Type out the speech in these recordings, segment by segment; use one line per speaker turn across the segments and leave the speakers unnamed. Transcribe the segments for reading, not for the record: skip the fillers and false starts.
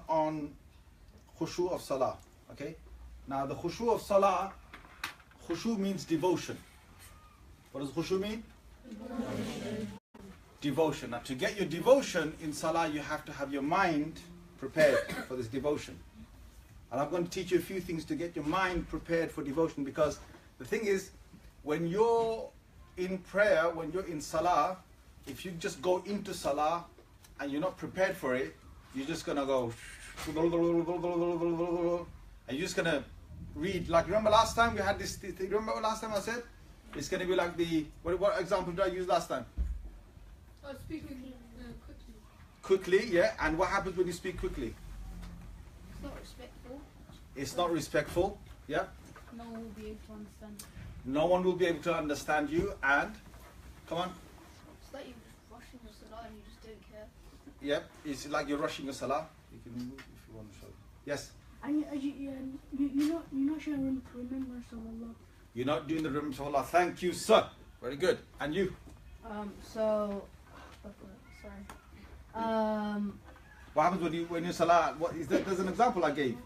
on Khushoo of Salah. Okay? Now the Khushoo of Salah, Khushoo means devotion. What does Khushoo mean? Devotion. Now to get your devotion in Salah, you have to have your mind prepared for this devotion. And I'm going to teach you a few things to get your mind prepared for devotion, because the thing is, when you're in prayer, when you're in Salah, if you just go into Salah and you're not prepared for it, you're just going to go and you're just going to read. Like, remember last time we had this thing? Remember last time I said? It's going to be like the, what example did I use last time?
Speaking quickly.
Quickly, yeah. And what happens when you speak quickly?
It's not respectful.
It's not respectful, yeah.
No one will be able to understand.
No one will be able to understand you, and come on.
It's like you're rushing the Salah and you just don't care.
Yep, it's like you're rushing a Salah. You can move if you want to show. Yes.
And you're not showing remembrance of Allah.
You're not doing the remembrance of Allah. Thank you, sir. Very good. And you? What happens when you Salah? What is that? There's an example I gave.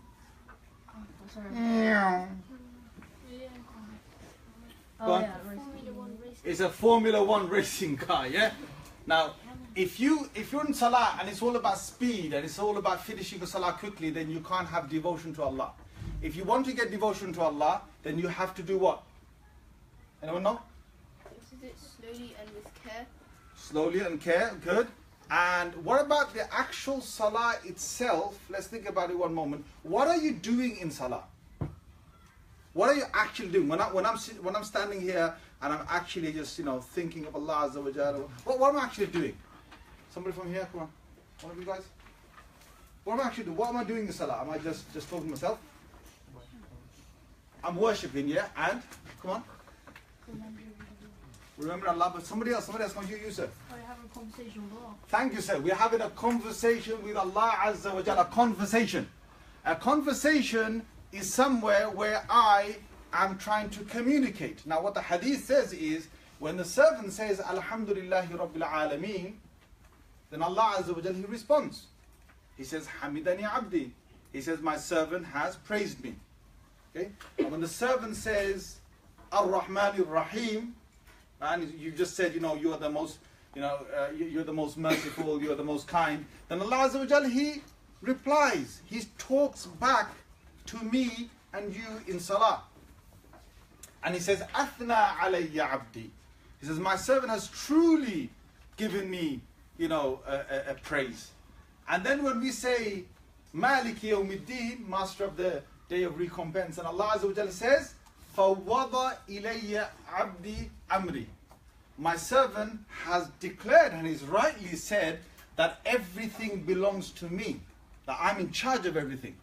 It's a Formula One racing car, yeah? Now, if you're in Salah and it's all about speed and it's all about finishing the Salah quickly, then you can't have devotion to Allah. If you want to get devotion to Allah, then you have to do what? Anyone know?
You have to do it slowly and with care.
Slowly and care, good. And what about the actual Salah itself? Let's think about it one moment. What are you doing in Salah? What are you actually doing? When I'm standing here and I'm actually just thinking of Allah Azza wa Jalla, what am I actually doing? Somebody from here, come on. One of you guys. What am I actually doing? What am I doing in Salah? Am I just talking to myself? I'm worshipping, yeah. And come on. Remember Allah, but somebody else, come on, you sir.
I have a conversation with Allah.
Thank you, sir. We're having a conversation with Allah Azza wa Jalla. Conversation. A conversation is somewhere where I am trying to communicate. Now what the hadith says is, when the servant says Alhamdulillahi Rabbil Alameen, then Allah Azza wa Jalla, He responds. He says Hamidani Abdi. He says, my servant has praised me. Okay? And when the servant says Ar-Rahman Ar-Rahim, and you just said, you are the most, you're the most merciful, you are the most kind, then Allah Azza wa Jalla, He replies, He talks back to me and you in Salah. And He says, Athna alayya abdi. He says, my servant has truly given me, a praise. And then when we say, Maliki yawmiddin, master of the day of recompense, and Allah Azza wa Jalla says, فَوَضَ إِلَيَّ عَبْدِي أَمْرِي. My servant has declared and he's rightly said that everything belongs to me, that I'm in charge of everything.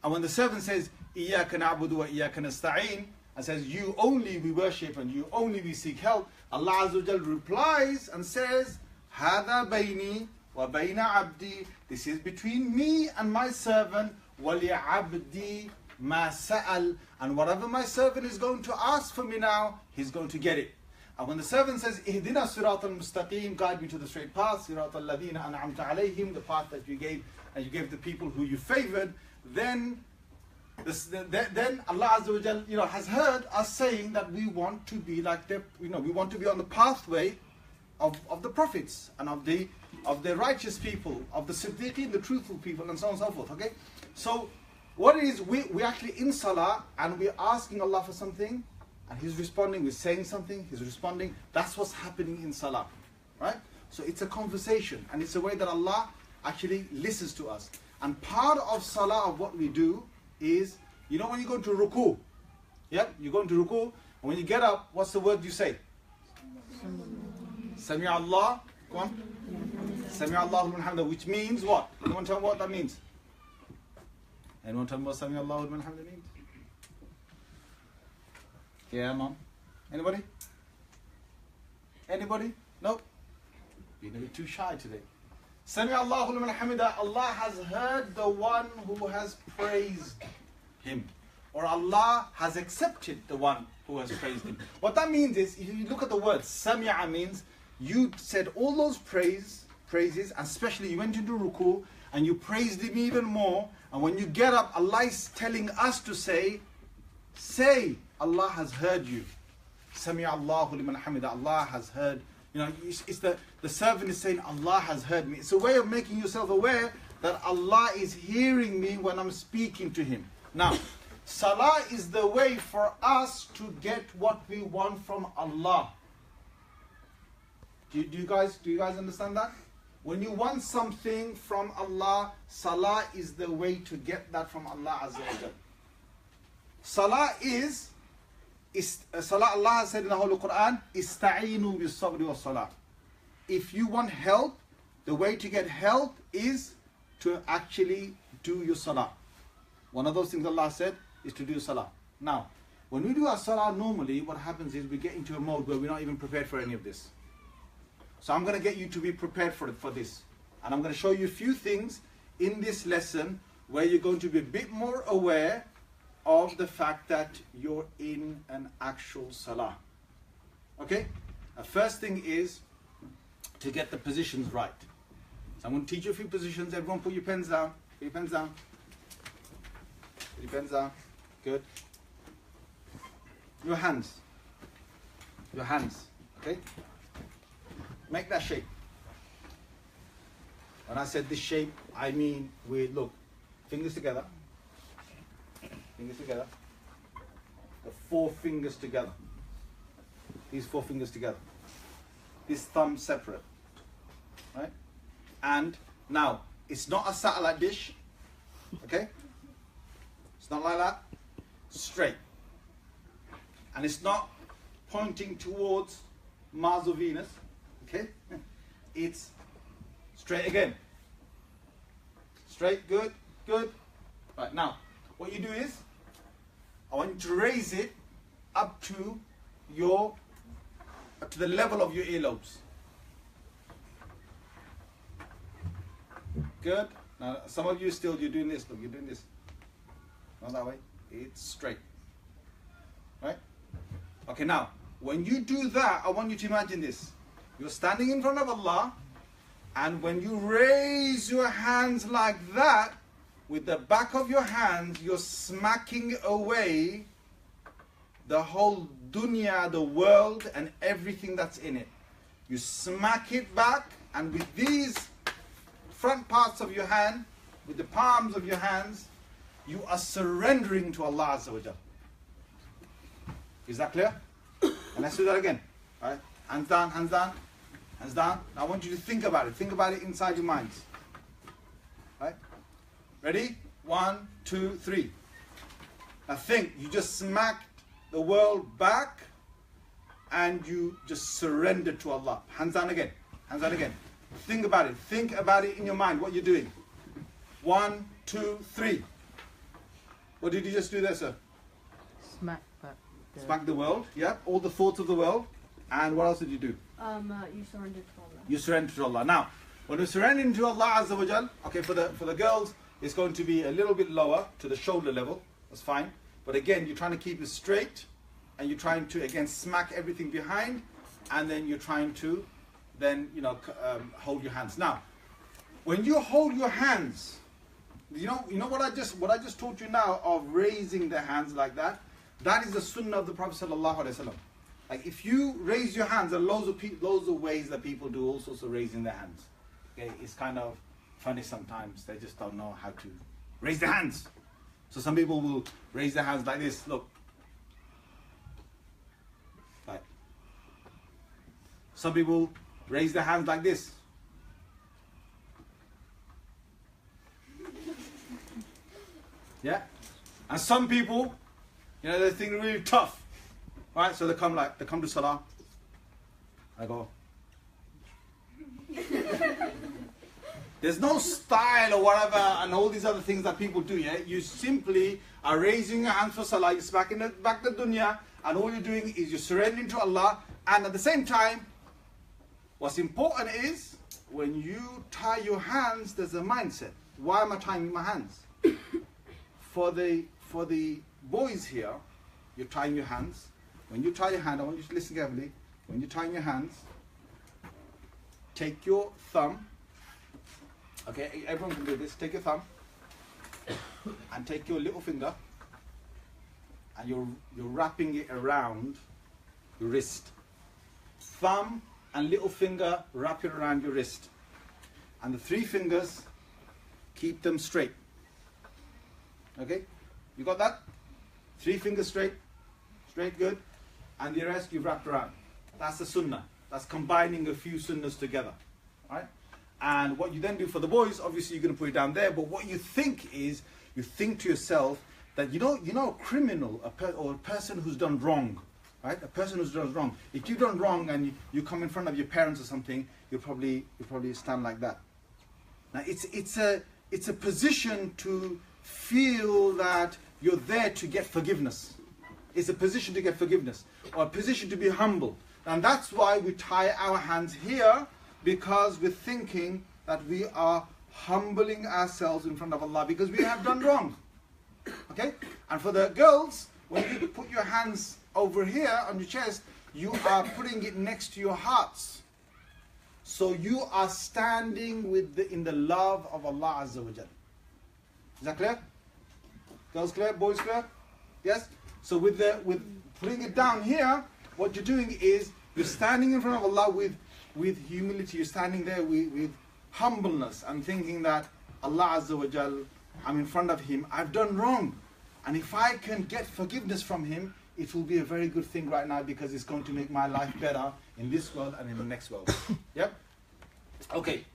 And when the servant says, إِيَّاكَ نَعْبُدُ وَإِيَّاكَ نَسْتَعِينُ, and says, you only we worship and you only we seek help, Allah Azza wa Jalla replies and says, هَذَا بَيْنِي وَبَيْنَ عَبْدِي. This is between me and my servant. وَلِعَبْدِي مَا سَأَلْ. And whatever my servant is going to ask for me now, he's going to get it. And when the servant says, إِهْدِنَا الصِّرَاطَ الْمُسْتَقِيمِ, guide me to the straight path, صِرَاطَ الَّذِينَ أَنْعَمْتَ عَلَيْهِمْ, the path that you gave, and you gave the people who you favored, then Allah Azza wa Jalla, has heard us saying that we want to be like the, we want to be on the pathway of the prophets and of the righteous people, of the Siddiqeen, the truthful people, and so on and so forth. Okay, so what it is, we're actually in Salah and we're asking Allah for something, and He's responding. We're saying something, He's responding. That's what's happening in Salah, right? So it's a conversation, and it's a way that Allah actually listens to us. And part of Salah, of what we do, is, when you go into ruku, you go into ruku, and when you get up, what's the word you say? Sami Allah, go on. Sami Allahu liman hamdah, which means what? Anyone tell me what that means? Anyone tell me what Sami Allahu liman hamdah means? Yeah, mom. Anybody? Anybody? No? Being a bit too shy today. Sami Allahu liman hamidah, Allah has heard the one who has praised Him. Or Allah has accepted the one who has praised Him. What that means is, if you look at the word, Sami'a means, you said all those praises, and especially you went into ruku, and you praised Him even more. And when you get up, Allah is telling us to say, Allah has heard you. Sami Allahu liman hamida. Allah has heard. You know, it's the servant is saying, Allah has heard me. It's a way of making yourself aware that Allah is hearing me when I'm speaking to Him. Now, Salah is the way for us to get what we want from Allah. Do you guys understand that? When you want something from Allah, Salah is the way to get that from Allah Azza wa Jal. Salah is Salah, Allah has said in the Holy Quran, Ista'inu bis sabri was salah. If you want help, the way to get help is to actually do your Salah. One of those things Allah said is to do Salah. Now, when we do our Salah normally, what happens is we get into a mode where we're not even prepared for any of this. So I'm going to get you to be prepared for this. And I'm going to show you a few things in this lesson where you're going to be a bit more aware of the fact that you're in an actual Salah. Okay? The first thing is to get the positions right. So I'm going to teach you a few positions. Everyone put your pens down. Put your pens down. Put your pens down. Good. Your hands. Your hands. Okay? Make that shape. When I said this shape, I mean look, fingers together. Fingers together. The 4 fingers together. These 4 fingers together. This thumb separate. Right? And now, it's not a satellite dish. Okay? It's not like that. Straight. And it's not pointing towards Mars or Venus. Okay? It's straight again. Straight, good, good. Right, now, what you do is, I want you to raise it up to the level of your earlobes. Good. Now, some of you you're doing this. Look, you're doing this. Not that way. It's straight. Right? Okay, now, when you do that, I want you to imagine this. You're standing in front of Allah, and when you raise your hands like that, with the back of your hands, you're smacking away the whole dunya, the world, and everything that's in it. You smack it back, and with these front parts of your hand, with the palms of your hands, you are surrendering to Allah Azza wa Jal. Is that clear? And let's do that again. All right? Hands down, hands down, hands down. Now I want you to think about it. Think about it inside your minds. Right? Ready? 1, 2, 3. Now think, you just smacked the world back and you just surrendered to Allah. Hands down again. Hands down again. Think about it. Think about it in your mind, what you're doing. 1, 2, 3. What did you just do there, sir?
Smack back.
Smack the world, yeah. All the thoughts of the world. And what else did you do?
You surrendered to Allah.
You surrender to Allah. Now, when you're surrendering to Allah Azza wa Jal, okay, for the girls, it's going to be a little bit lower to the shoulder level. That's fine. But again, you're trying to keep it straight, and you're trying to again smack everything behind, and then you're trying to then hold your hands. Now, when you hold your hands, you know what I just taught you now of raising the hands like that. That is the sunnah of the Prophet sallallahu alaihi wasallam. Like if you raise your hands, there are loads of ways that people do all sorts of raising their hands. Okay, it's kind of funny sometimes. They just don't know how to raise their hands. So some people will raise their hands like this. Look. Like. Some people raise their hands like this. Yeah? And some people, they think they're really tough. Right? So they come to Salah. I go. There's no style or whatever and all these other things that people do, yeah? You simply are raising your hands for Salah, you're smacking back the dunya, and all you're doing is you're surrendering to Allah, and at the same time, what's important is, when you tie your hands, there's a mindset. Why am I tying my hands? For the boys here, you're tying your hands. When you tie your hand, I want you to listen carefully. When you're tying your hands, take your thumb, Okay, everyone can do this. Take your thumb and take your little finger and you're wrapping it around your wrist. Thumb and little finger, wrap it around your wrist. And the 3 fingers, keep them straight. Okay? You got that? 3 fingers straight. Straight, good. And the rest you've wrapped around. That's the sunnah. That's combining a few sunnahs together. Right? And what you then do for the boys, obviously you're going to put it down there, but what you think is, you think to yourself that you know a criminal, or a person who's done wrong, right? A person who's done wrong. If you've done wrong and you come in front of your parents or something, you'll probably stand like that. Now it's a position to feel that you're there to get forgiveness. It's a position to get forgiveness, or a position to be humble. And that's why we tie our hands here, because we're thinking that we are humbling ourselves in front of Allah because we have done wrong. Okay? And for the girls, when you put your hands over here on your chest, you are putting it next to your hearts. So you are standing in the love of Allah Azza wa Jal. Is that clear? Girls clear? Boys clear? Yes? So with putting it down here, what you're doing is you're standing in front of Allah with humility. You're standing there with humbleness and thinking that Allah Azza wa Jal, I'm in front of Him, I've done wrong. And if I can get forgiveness from Him, it will be a very good thing right now, because it's going to make my life better in this world and in the next world. Yep? Okay.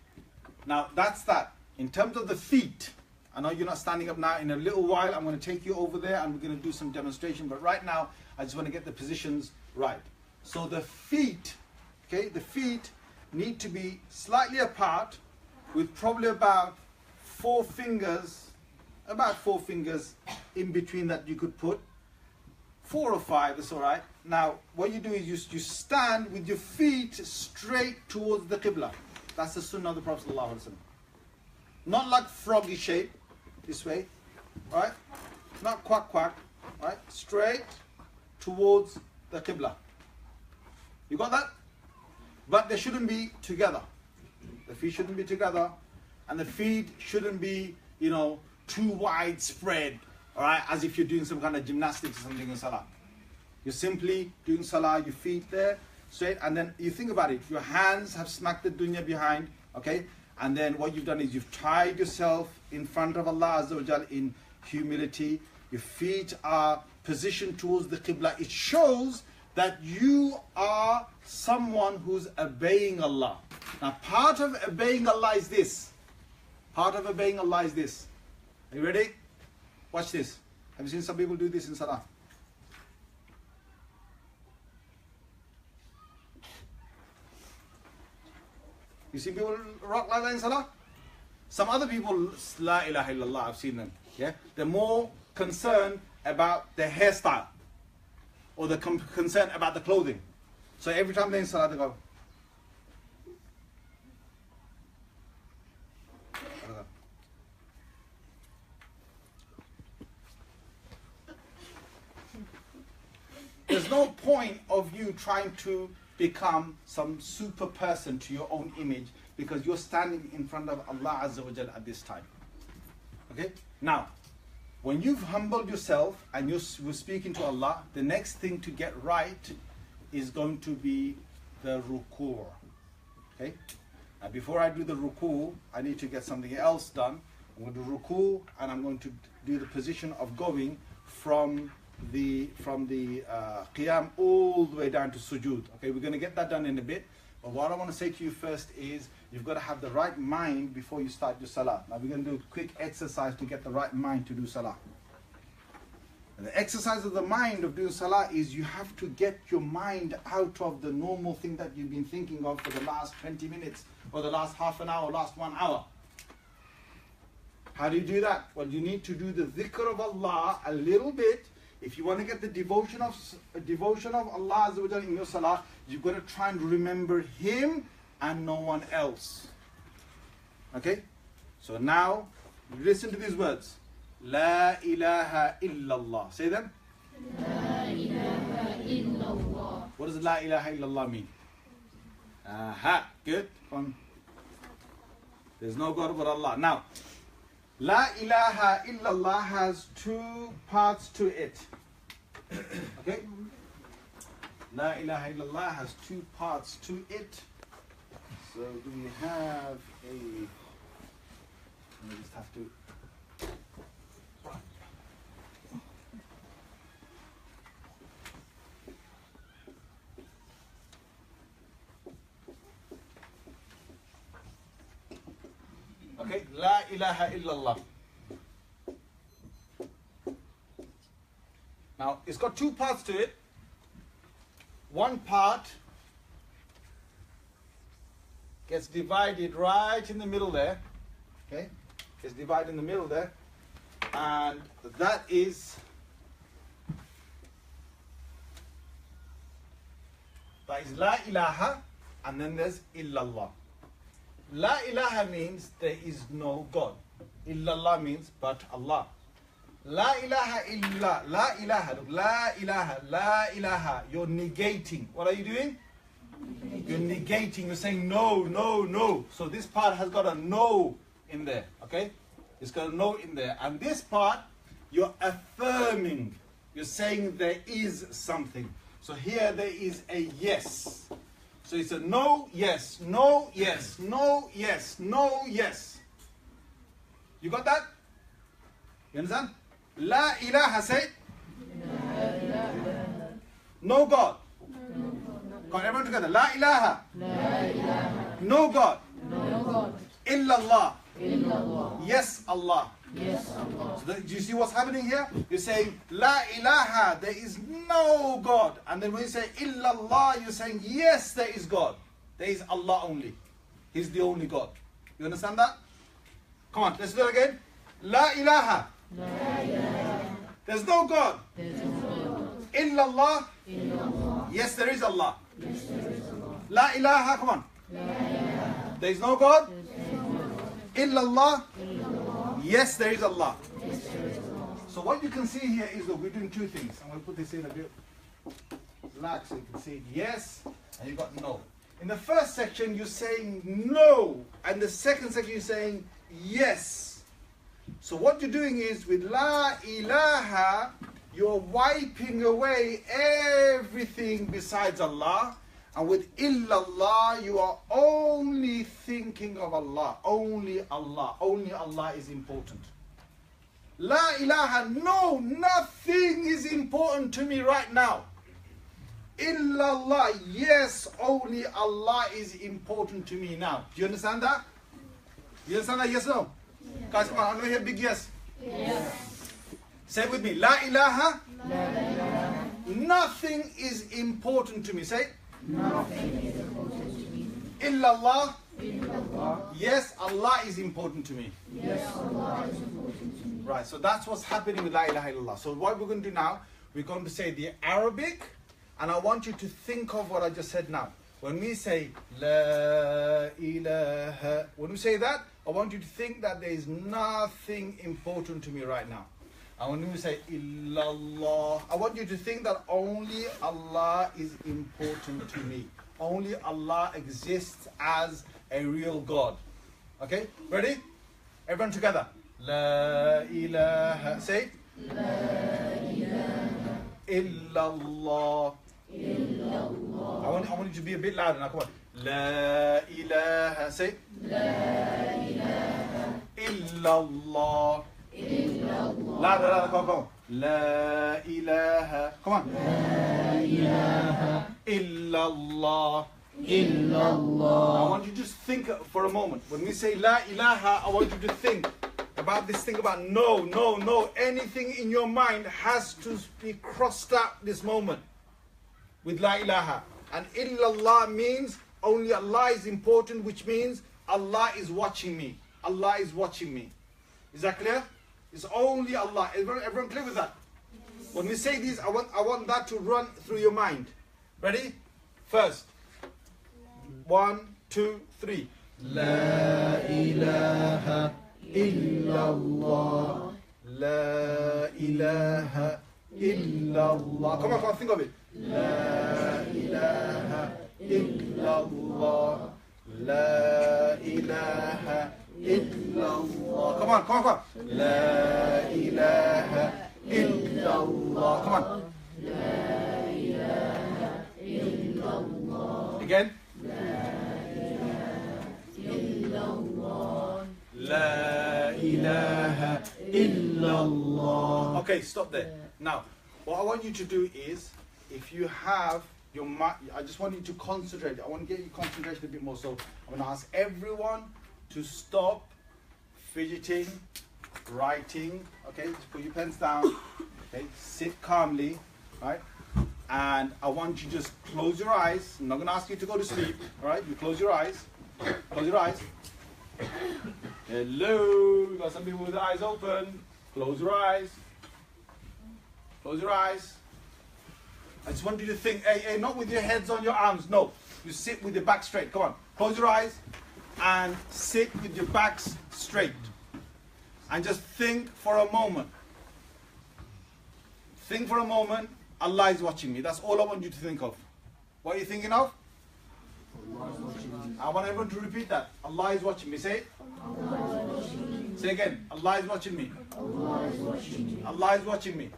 Now that's that. In terms of the feet, I know you're not standing up now. In a little while, I'm going to take you over there and we're going to do some demonstration. But right now, I just want to get the positions right. So the feet, okay, the feet need to be slightly apart, with probably about 4 fingers in between that you could put. 4 or 5, that's all right. Now, what you do is you stand with your feet straight towards the Qibla. That's the sunnah of the Prophet ﷺ. Not like froggy shape, this way, right? Not quack quack, right? Straight towards the Qibla. You got that? But they shouldn't be together. The feet shouldn't be together, and the feet shouldn't be, too widespread, all right, as if you're doing some kind of gymnastics or something in Salah. You're simply doing Salah, your feet there, straight, and then you think about it. Your hands have smacked the dunya behind, okay? And then what you've done is you've tied yourself in front of Allah Azza wa Jal in humility. Your feet are positioned towards the Qibla. It shows that you are someone who's obeying Allah. Now, part of obeying Allah is this. Part of obeying Allah is this. Are you ready? Watch this. Have you seen some people do this in Salah? You see people rock like that in Salah? Some other people, La ilaha illallah, I've seen them. Yeah? They're more concerned about their hairstyle, or they're concerned about the clothing. So every time they're in Salah, they go. There's no point of you trying to become some super person to your own image, because you're standing in front of Allah Azza wa Jal at this time. Okay? Now, when you've humbled yourself and you're speaking to Allah, the next thing to get right is going to be the ruku'. Okay? Now, before I do the ruku', I need to get something else done. I'm going to do ruku', and I'm going to do the position of going from the qiyam all the way down to sujood. Okay, we're going to get that done in a bit. But what I want to say to you first is, you've got to have the right mind before you start your salah. Now we're going to do a quick exercise to get the right mind to do salah. And the exercise of the mind of doing salah is, you have to get your mind out of the normal thing that you've been thinking of for the last 20 minutes, or the last half an hour, or last 1 hour. How do you do that? Well, you need to do the dhikr of Allah a little bit. If you want to get the devotion of Allah Azza wa Jalla in your salah, you've got to try and remember Him and no one else. Okay? So now, listen to these words. La ilaha illallah. Say them.
La ilaha illallah.
What does La ilaha illallah mean? Aha, good. Come on. There's no God but Allah. Now, La ilaha illallah has two parts to it. Okay? La ilaha illallah has two parts to it. So do we have a... We just have to... Okay, La ilaha illallah. Now, it's got two parts to it. One part gets divided right in the middle there. Okay? It's divided in the middle there. And that is La ilaha, and then there's illallah. La ilaha means there is no God. Illallah means but Allah. La ilaha illa, la ilaha, la ilaha, la ilaha. You're negating. What are you doing? You're negating. You're saying no, no, no. So this part has got a no in there. Okay? It's got a no in there. And this part, you're affirming. You're saying there is something. So here there is a yes. So it's a no, yes, no, yes, no, yes, no, yes. You got that? You understand? La ilaha, say. No God. Come on, everyone together. La ilaha. No God. Illallah. Yes, Allah. So do you see what's happening here? You're saying La ilaha, there is no God. And then when you say illallah, you're saying yes, there is God. There is Allah only. He's the only God. You understand that? Come on, let's do it again. La ilaha. There's no God. Illallah. Yes, there is Allah. La ilaha, come on. There is no God. Illallah. Yes, there is Allah. So what you can see here is that we're doing two things. I'm going to put this in a bit relaxed so you can see yes and you got no. In the first section you're saying no, and the second section you're saying yes. So what you're doing is with La ilaha, you're wiping away everything besides Allah. And with illallah, you are only thinking of Allah. Only Allah. Only Allah is important. La ilaha, no, nothing is important to me right now. Illallah, yes, only Allah is important to me now. Do you understand that? You understand that? Yes or no? Yes. Guys, come on, I'm going to hear a big yes. Yes. Say it with me. La ilaha. La ilaha. Nothing is important to me. Say it. Nothing is important to me. Illallah. Illallah. Yes, Allah is important to me. Yes, Allah is important to me. Right, so that's what's happening with La ilaha illallah. So what we're going to do now, we're going to say the Arabic, and I want you to think of what I just said now. When we say La ilaha, when we say that, I want you to think that there is nothing important to me right now. And when we say illallah, I want you to think that only Allah is important to me. Only Allah exists as a real God. Okay? Ready? Everyone together. La ilaha. Say. La ilaha illallah. Illallah. I want you to be a bit louder now. Come on. La ilaha. Say. La ilaha illallah. Illallah. Louder, louder, come on. La ilaha. Come on. La ilaha illallah. Illallah. I want you to just think for a moment. When we say La ilaha, I want you to think about this thing about no, no, no. Anything in your mind has to be crossed out this moment with La ilaha. And illallah means only Allah is important, which means Allah is watching me. Allah is watching me. Is that clear? It's only Allah. Everyone clear with that? Yes. When we say this, I want that to run through your mind. Ready? First. 1, 2, 3. La ilaha illallah. La ilaha illallah. Come on, think of it. La ilaha illallah. La ilaha illallah. Come on, come on, come on. La ilaha illallah. Come on.
La ilaha illallah.
Again.
Illallah.
La ilaha illallah. Okay, stop there. Now, what I want you to do is, if you have your mind, I just want you to concentrate. I want to get your concentration a bit more. So I'm going to ask everyone to stop fidgeting, writing. Okay, just put your pens down. Okay, sit calmly, right? And I want you to just close your eyes. I'm not going to ask you to go to sleep. All right, you close your eyes. Close your eyes. Hello, we got some people with their eyes open. Close your eyes. Close your eyes. I just want you to think, hey, not with your heads on your arms. No, you sit with your back straight. Come on, close your eyes and sit with your backs straight. And just think for a moment. Think for a moment. Allah is watching me. That's all I want you to think of. What are you thinking of? I want everyone to repeat that. Allah is watching me. Say it. Say again. Allah is watching me.
Allah is watching me.
Allah is watching me.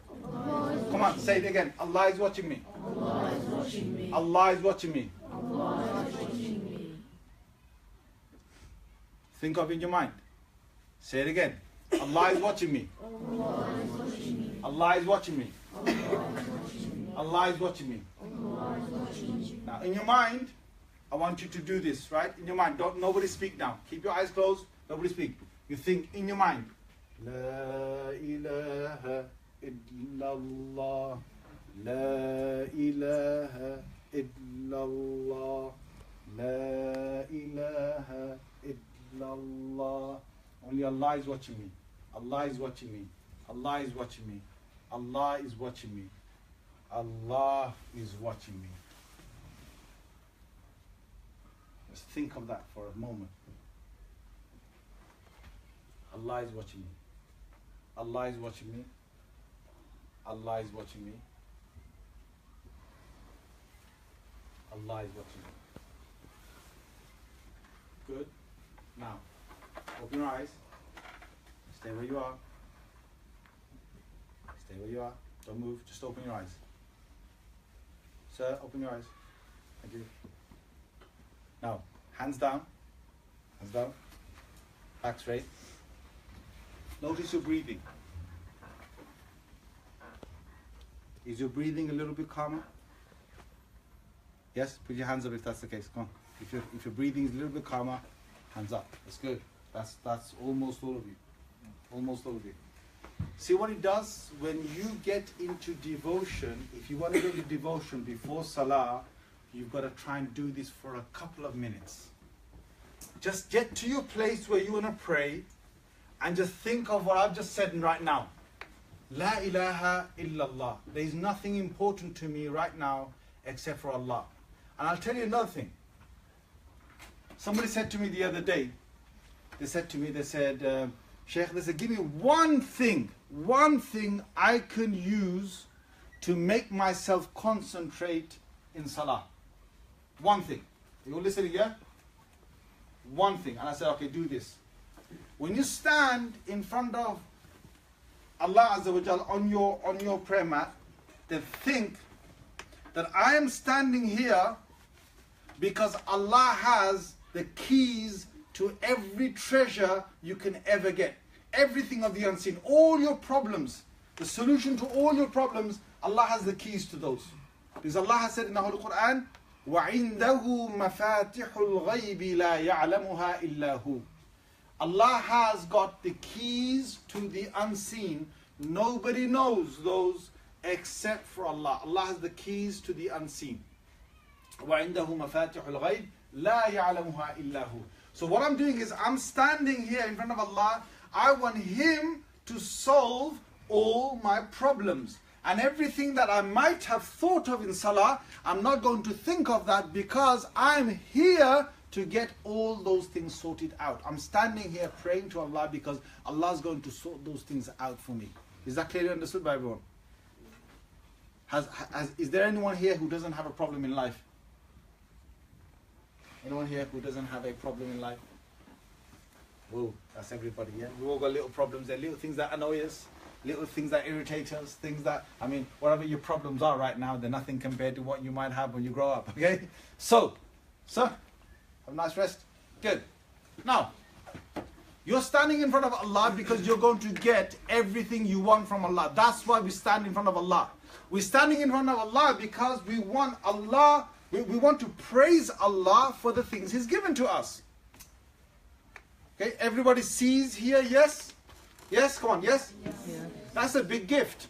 Come on, say it again. Allah is watching me.
Allah is watching me.
Allah is watching me.
Allah is watching me.
Think of it in your mind. Say it again. Allah is watching me.
Allah is watching me.
Allah is watching me.
Allah is watching me.
Allah is watching me.
Allah is watching me.
Now, in your mind, I want you to do this, right? In your mind. Don't nobody speak now. Keep your eyes closed. Nobody speak. You think in your mind. La ilaha illallah. La ilaha illallah. La ilaha illallah. Only Allah is watching me. Allah is watching me. Allah is watching me. Allah is watching me. Allah is watching me. Just think of that for a moment. Allah is watching me. Allah is watching me. Allah is watching me. Allah is watching me. Good. Now, open your eyes. Stay where you are. Stay where you are. Don't move. Just open your eyes. Sir, open your eyes. Thank you. Now, hands down. Hands down. Back straight. Notice your breathing. Is your breathing a little bit calmer? Yes? Put your hands up if that's the case. Come on. If your breathing is a little bit calmer, hands up. That's good. That's almost all of you. Almost all of you. See what it does when you get into devotion. If you want to get into devotion before Salah, you've got to try and do this for a couple of minutes. Just get to your place where you want to pray and just think of what I've just said right now. La ilaha illallah. There is nothing important to me right now except for Allah. And I'll tell you another thing. Somebody said to me the other day, they said, Shaykh, they said, give me one thing I can use to make myself concentrate in Salah. One thing. You all listening, yeah? One thing. And I said, okay, do this. When you stand in front of Allah Azza wa Jal on your prayer mat, then think that I am standing here because Allah has the keys to every treasure you can ever get. Everything of the unseen, all your problems, the solution to all your problems, Allah has the keys to those. Because Allah has said in the Holy Quran, وَعِنْدَهُ مَفَاتِحُ الْغَيْبِ لَا يَعْلَمُهَا إِلَّا هُ. Allah has got the keys to the unseen. Nobody knows those except for Allah. Allah has the keys to the unseen. وَعِنْدَهُ مَفَاتِحُ الْغَيْبِ لَا يَعْلَمُهَا إِلَّا هُ. So what I'm doing is I'm standing here in front of Allah. I want Him to solve all my problems. And everything that I might have thought of in Salah, I'm not going to think of that because I'm here to get all those things sorted out. I'm standing here praying to Allah because Allah is going to sort those things out for me. Is that clearly understood by everyone? Is there anyone here who doesn't have a problem in life? Anyone here who doesn't have a problem in life? Whoa, that's everybody, yeah? We all got little problems there, little things that annoy us, little things that irritate us, things that, I mean, whatever your problems are right now, they're nothing compared to what you might have when you grow up, okay? So, have a nice rest. Good. Now, you're standing in front of Allah because you're going to get everything you want from Allah. That's why we stand in front of Allah. We're standing in front of Allah because we want Allah, we want to praise Allah for the things He's given to us. Okay, everybody sees here, yes? Yes, come on, yes?
Yes.
That's a big gift.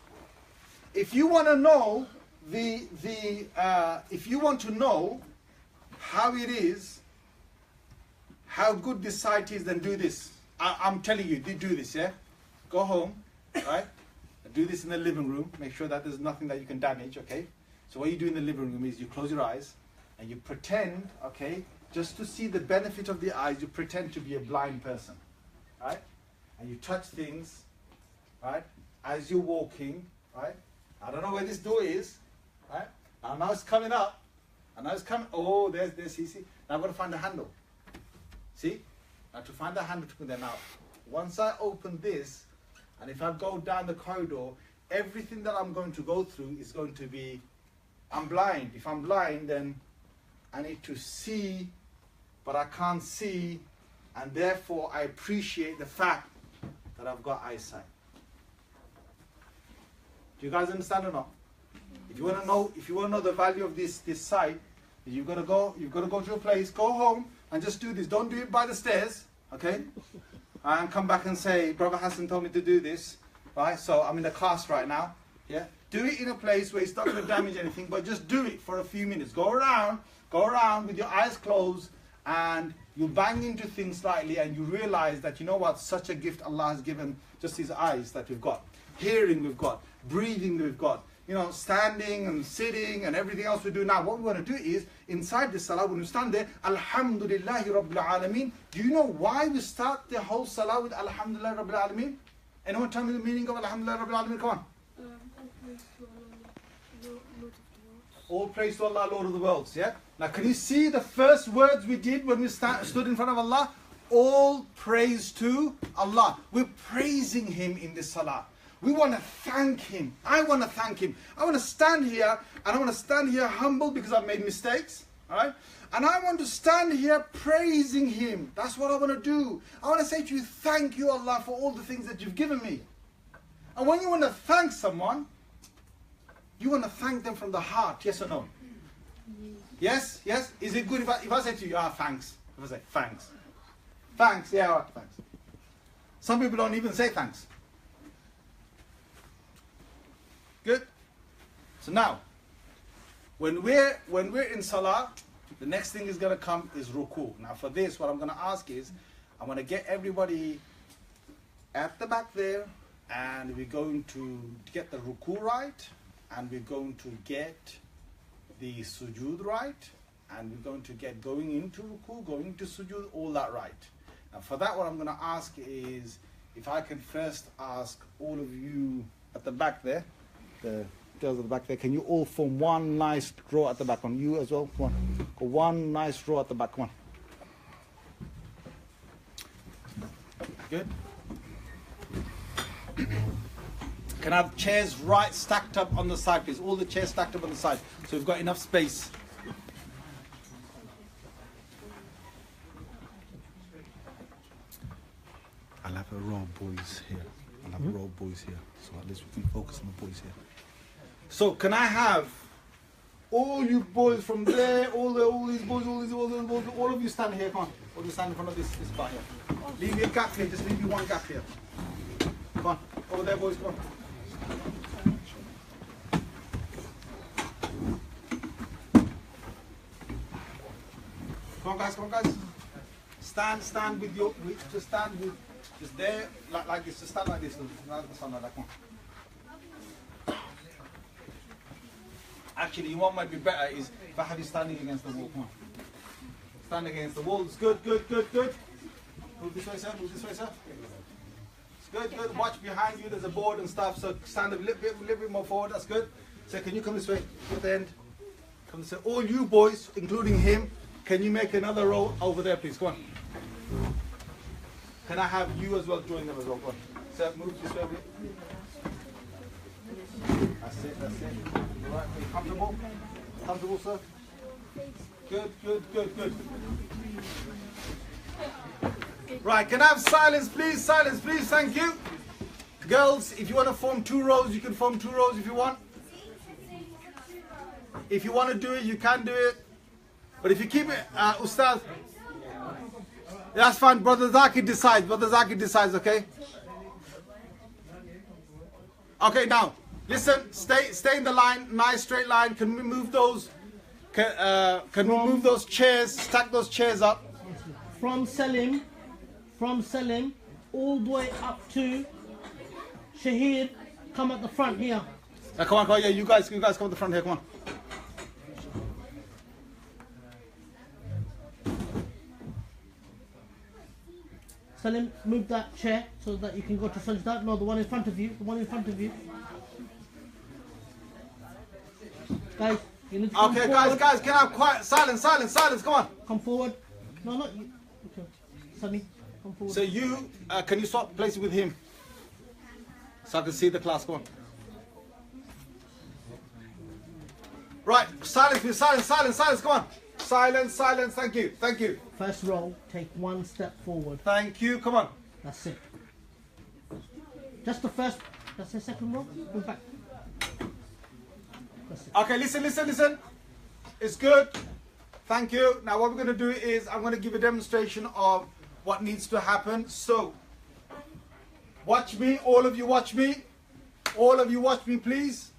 If you want to know if you want to know how it is, how good this site is, then do this. I'm telling you, do this, yeah? Go home, right? Do this in the living room. Make sure that there's nothing that you can damage, okay? So what you do in the living room is you close your eyes and you pretend, okay, just to see the benefit of the eyes, you pretend to be a blind person, right? And you touch things, right? As you're walking, right? I don't know where this door is, right? And now it's coming up. And now it's coming, oh, there's, see? Now I've got to find the handle. See? Now to find the handle to put that out. Once I open this, and if I go down the corridor, everything that I'm going to go through is going to be, I'm blind. If I'm blind, then I need to see, but I can't see, and therefore I appreciate the fact that I've got eyesight. Do you guys understand or not? If you want to know the value of this sight, you've got to go to a place, go home, and just do this. Don't do it by the stairs, okay? And come back and say, Brother Hassan told me to do this, right? So I'm in a class right now, yeah? Do it in a place where it's not going to damage anything, but just do it for a few minutes. Go around with your eyes closed, and you bang into things slightly, and you realize that, you know what, such a gift Allah has given just His eyes that we've got. Hearing we've got, breathing we've got, you know, standing and sitting and everything else we do now. What we want to do is, inside the salah, when we stand there, Alhamdulillahi Rabbil Alameen. Do you know why we start the whole salah with Alhamdulillahi Rabbil Alameen? Anyone tell me the meaning of Alhamdulillahi Rabbil Alameen? Come on. All praise to Allah, Lord of the worlds. Yeah? Now can you see the first words we did when we stood in front of Allah? All praise to Allah. We're praising Him in this salah. We want to thank Him. I want to thank Him. I want to stand here, and I want to stand here humble because I've made mistakes. Alright? And I want to stand here praising Him. That's what I want to do. I want to say to you, thank you, Allah, for all the things that you've given me. And when you want to thank someone, you want to thank them from the heart, yes or no? Yes? Yes? Is it good if I say to you, thanks? If I say, thanks. Thanks, yeah, all right, thanks. Some people don't even say thanks. Good? So now, when we're in salah, the next thing is going to come is ruku. Now for this, what I'm going to ask is, I'm going to get everybody at the back there, and we're going to get the ruku right, and we're going to get the sujood right, and we're going to get going into ruku, going to sujood, all that right. Now for that, what I'm going to ask is, if I can first ask all of you at the back there, the girls at the back there, can you all form one nice row at the back? On you as well, come on. Go one nice row at the back, come on. Good. Can I have chairs right stacked up on the side, please? All the chairs stacked up on the side, so we've got enough space. I'll have a row of boys here. I'll have a row of boys here, so at least we can focus on the boys here. So can I have all you boys from there, all these boys, all of you stand here, come on. All of you stand in front of this bar here. Leave me a gap here, just leave me one gap here. Come on, over there boys, come on. Come on guys. Stand with your, just stand with, just there, like this, just stand like this, stand like that, come on. Actually, what might be better is if I have you standing against the wall, come on. Stand against the wall, it's good. Move this way, sir, It's good. Watch behind you, there's a board and stuff, so stand a little bit more forward, that's good. So can you come this way, at the end? Come this way. All you boys, including him, can you make another row over there, please? Come on. Can I have you as well join them as well? Go on. Sir, move this way. That's it, that's it. All right, are you comfortable? Comfortable, sir? Good, good, good, good. Right, can I have silence, please? Silence, please. Thank you. Girls, if you want to form 2 rows, you can form 2 rows if you want. If you want to do it, you can do it. But if you keep it, Ustaz, that's fine. Brother Zaki decides. Brother Zaki decides, okay? Okay, now, listen. Stay in the line. Nice straight line. Can we move those? Can we move those chairs? Stack those chairs up.
From Selim, all the way up to Shahid, come at the front here.
Come on, yeah, you guys come at the front here. Come on.
Selim, move that chair so that you can go to Sajda. No, the one in front of you. The one in front of you. Guys, you need to come
Okay,
forward.
guys, can I have quiet? Silence, come on.
Come forward. No, not you. Okay. Sunny, come forward.
So you, can you swap places with him? So I can see the class, come on. Right, silence, please, silence, come on. Silence, thank you.
First row, take 1 step forward.
Thank you, come on.
That's it. Just the first, that's the second row. Go back. That's it.
Okay, listen. It's good. Thank you. Now what we're going to do is I'm going to give a demonstration of what needs to happen. So, watch me. All of you watch me. All of you watch me, please.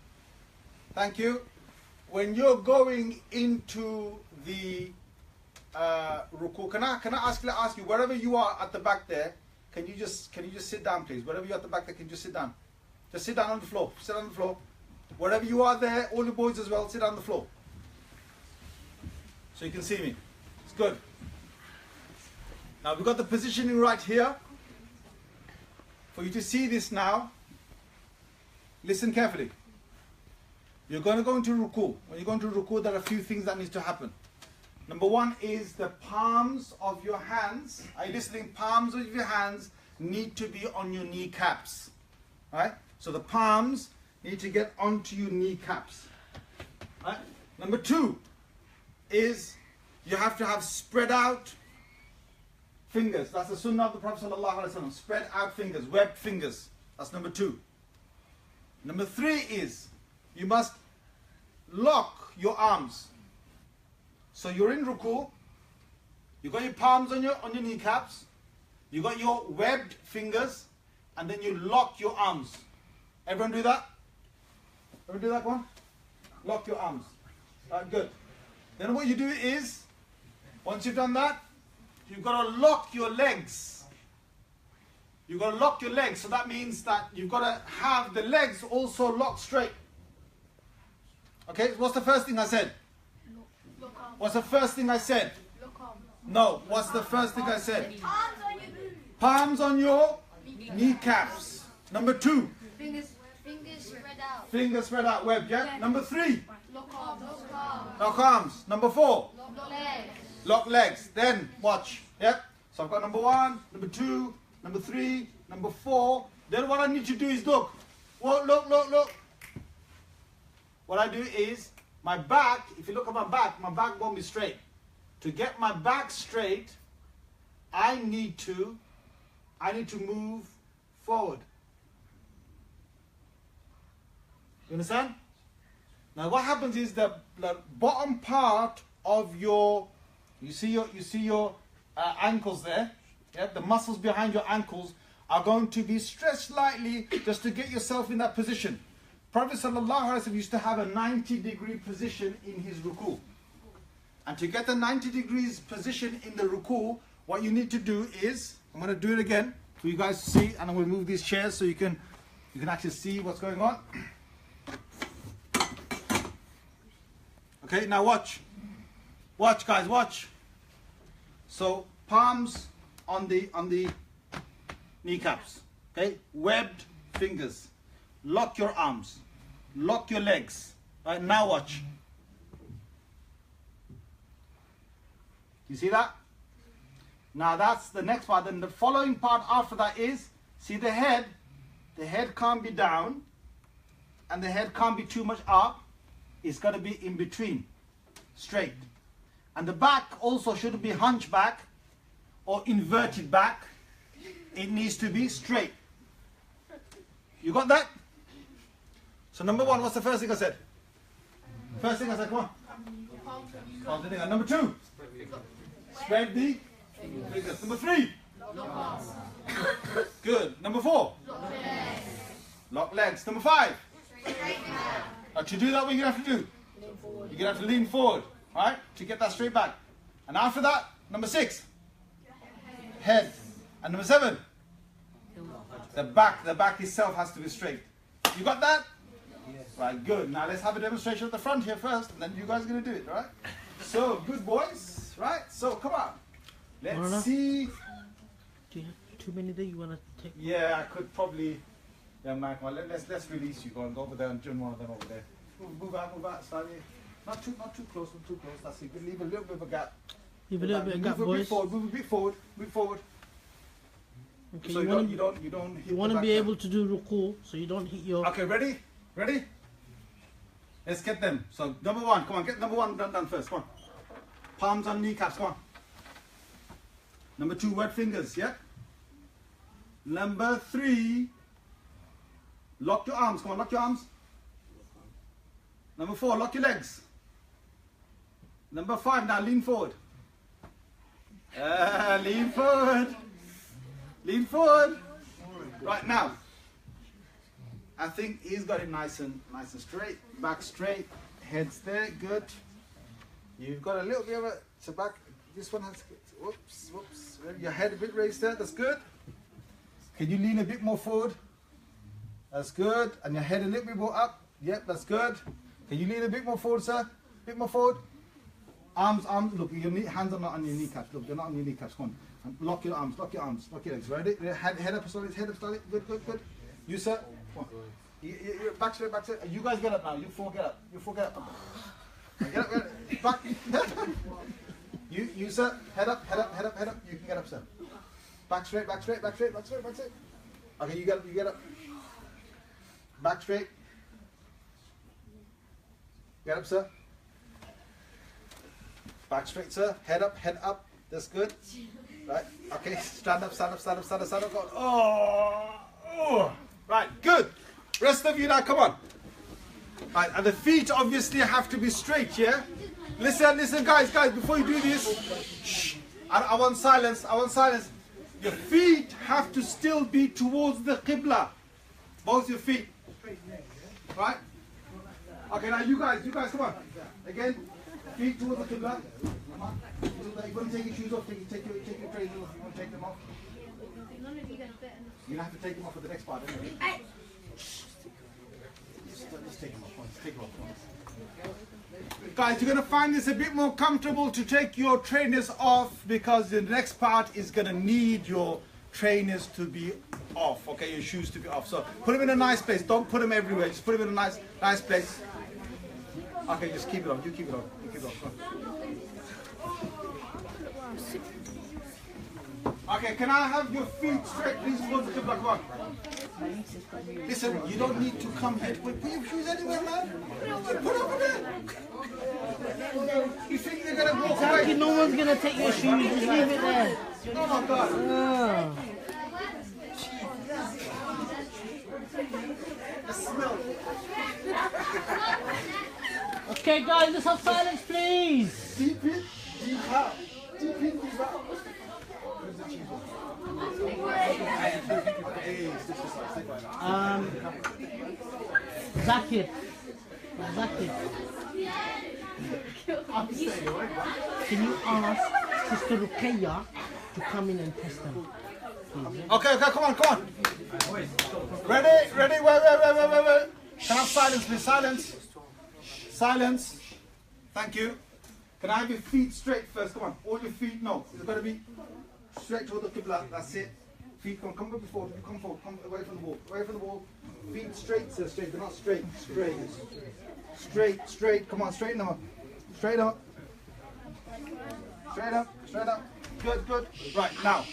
Thank you. When you're going into the ruku, can I ask you, wherever you are at the back there, can you just sit down, please? Wherever you're at the back there, can you just sit down? Just sit down on the floor. Sit on the floor. Wherever you are there, all the boys as well, sit on the floor. So you can see me. It's good. Now we've got the positioning right here. For you to see this now, listen carefully. You're going to go into ruku. When you go into ruku, there are a few things that need to happen. Number 1 is the palms of your hands. Are you listening? Palms of your hands need to be on your kneecaps. Right? So the palms need to get onto your kneecaps. Right? Number 2 is you have to have spread out fingers. That's the sunnah of the Prophet ﷺ. Spread out fingers, webbed fingers. That's number 2. Number 3 is you must lock your arms. So you're in ruku, you got your palms on your kneecaps, you got your webbed fingers, and then you lock your arms. Everyone do that? Everyone do that one? Lock your arms. Good. Then what you do is, once you've done that, you've got to lock your legs. You've got to lock your legs. So that means that you've got to have the legs also locked straight. Okay, what's the first thing I said? What's the first thing I said? No, what's the first thing I said? Palms on your kneecaps. Number 2.
Fingers spread out.
Fingers spread out, webbed, yeah? Number 3.
Lock arms.
Lock arms. Number 4.
Lock legs.
Lock legs. Then watch. Yep. So I've got number 1, number 2, number 3, number 4. Then what I need to do is look. Well, look. What I do is my back, if you look at my back won't be straight. To get my back straight, I need to move forward. You understand? Now what happens is the bottom part of your, you see your ankles there, yeah? The muscles behind your ankles are going to be stretched slightly just to get yourself in that position. Prophet ﷺ used to have a 90-degree position in his ruku. And to get the 90 degrees position in the ruku, what you need to do is, I'm going to do it again for you guys to see, and I'm going to move these chairs so you can actually see what's going on. Okay, now watch. Watch, guys, watch. So palms on the kneecaps. Okay, webbed fingers. Lock your arms. Lock your legs. Right, now watch. You see that? Now that's the next part. Then the following part after that is, see the head can't be down and the head can't be too much up. It's got to be in between, straight. And the back also shouldn't be hunchback or inverted back. It needs to be straight. You got that? So number one, what's the first thing I said? First thing I said, come on. Palm to the finger. Number two, spread the fingers. Number three, good. Number four, lock legs. Number five, to do that, what you're going to have to do? You're going to have to lean forward, right, to get that straight back. And after that, number six, head. And number seven, the back itself has to be straight. You got that? Right, good. Now let's have a demonstration at the front here first, and then you guys are going to do it, right? So, good boys, right? So, come on. Let's see.
Do you have too many there? You want to take?
Yeah, I could probably. Yeah, Mike, well, let's release you. Go over there and join one of them over there. Move out slightly. Not too close, not too close. That's it. Leave a little bit of a gap.
Leave a little bit of gap, boys.
Move a bit forward. Move forward.
Okay,
So you don't hit
you want
the
to be
back
able to do ruku, so you don't hit your.
Okay, ready? Ready? Let's get them. So number one, come on, get number one done first. Come on. Palms on kneecaps. Come on. Number two, wet fingers. Yeah. Number three, lock your arms. Come on, lock your arms. Number four, lock your legs. Number five, now lean forward. Lean forward. Lean forward. Right now, I think he's got it nice and straight. Back straight. Head's there. Good. You've got a little bit of a. So back. This one has. Whoops. Your head a bit raised there. That's good. Can you lean a bit more forward? That's good. And your head a little bit more up. Yep, that's good. Can you lean a bit more forward, sir? A bit more forward. Arms. Look, your hands are not on your kneecaps. Look, they're not on your kneecaps. Come on. And lock your arms. Lock your legs. Ready? Head up slowly. Head up slowly. Good. You, sir. Come on. You back straight. You guys get up now. You four get up. Get up. Back. You, sir. Head up. You can get up, sir. Back straight. Okay, you get up. Back straight. Get up, sir. Back straight, sir. Head up. That's good. Right. Okay. Stand up. Go. Oh. Right. Good. Rest of you now. Come on. Right. And the feet obviously have to be straight. Yeah. Listen, guys. Before you do this, shh. I want silence. Your feet have to still be towards the Qibla. Both your feet. Right. Okay. Now you guys. Come on. Again. Feet towards the Qibla. Come on. You're going to take your shoes off. Take your trainers off. You want to take them off? You're going to have to take them off for the next part. Anyway. Just take them off. Guys, you're going to find this a bit more comfortable to take your trainers off, because the next part is going to need your trainers to be off. Okay, your shoes to be off. So put them in a nice place. Don't put them everywhere. Just put them in a nice place. Okay, just keep it on. You keep it on. Okay, can I have your feet straight, please, towards the Qibla? Come on. Listen, you don't need to come here. Put your shoes anywhere, man. Put over there. You think they're going to walk away?
No one's going to take your shoes. Just leave it there.
Oh my God. The smell.
Okay, guys, let's have silence, please.
Deep in, deep out.
Zakir. Can you ask Sister Ruqayya to come in and test them? Please, yeah?
Okay, come on. Ready? Wait. Can I have silence, please? Silence. Thank you. Can I have your feet straight first? Come on. All your feet, no. It's got to be straight toward the Qibla. That's it. Feet, come forward. Come away from the wall. Feet straight, sir. Straight. They're not straight. Straight. Come on, straighten them up. Straight up. Good, good. Right, now.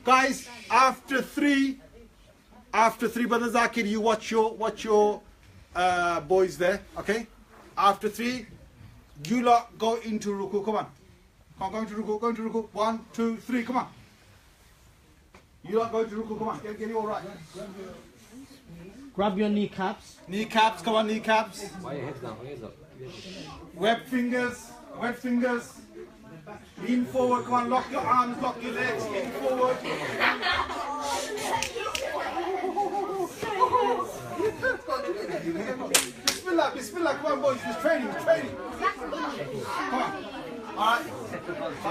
Guys, after three, Brother Zakir, you watch your boys there, okay? After three, you lot go into ruku, come on. Come on, go into ruku. 1, 2, 3, come on. You lot go into ruku, come on. Get it all right.
Grab your kneecaps.
Kneecaps, come on, kneecaps.
Why your head's down? Hands up.
Wet fingers. Lean forward, come on, lock your arms, lock your legs, lean forward. Bismillah, come on boys, it's training. Come on. Alright.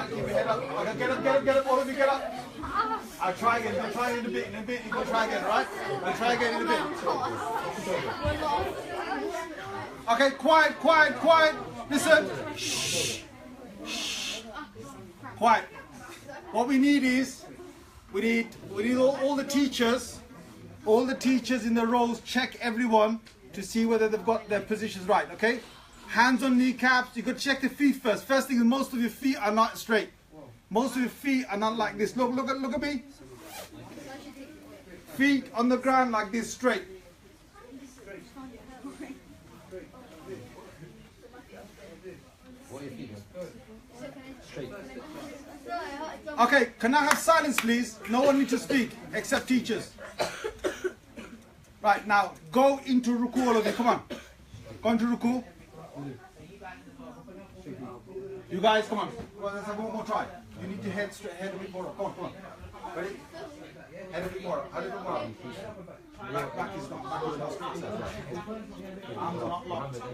Keep your head up. Okay, get up, all of you get up. I'll try again, in a bit, you're going to try again, right? I'll try again in a bit. Okay, quiet. Listen. Shh. Quiet. What we need is, we need all the teachers in the rows, check everyone to see whether they've got their positions right, okay? Hands on kneecaps, you got to check the feet first. First thing is most of your feet are not straight. Most of your feet are not like this. Look at me. Feet on the ground like this, straight.
What are your feet? Straight.
Okay, can I have silence please? No one needs to speak except teachers. Right, now go into ruku, all of you, come on. Go into ruku. You guys, come on. Let's have one more try. You need to head straight, head a bit more up. Come on. Ready? Head a bit more up. A little more up. Back is not straight. Arms are not locked.
Feet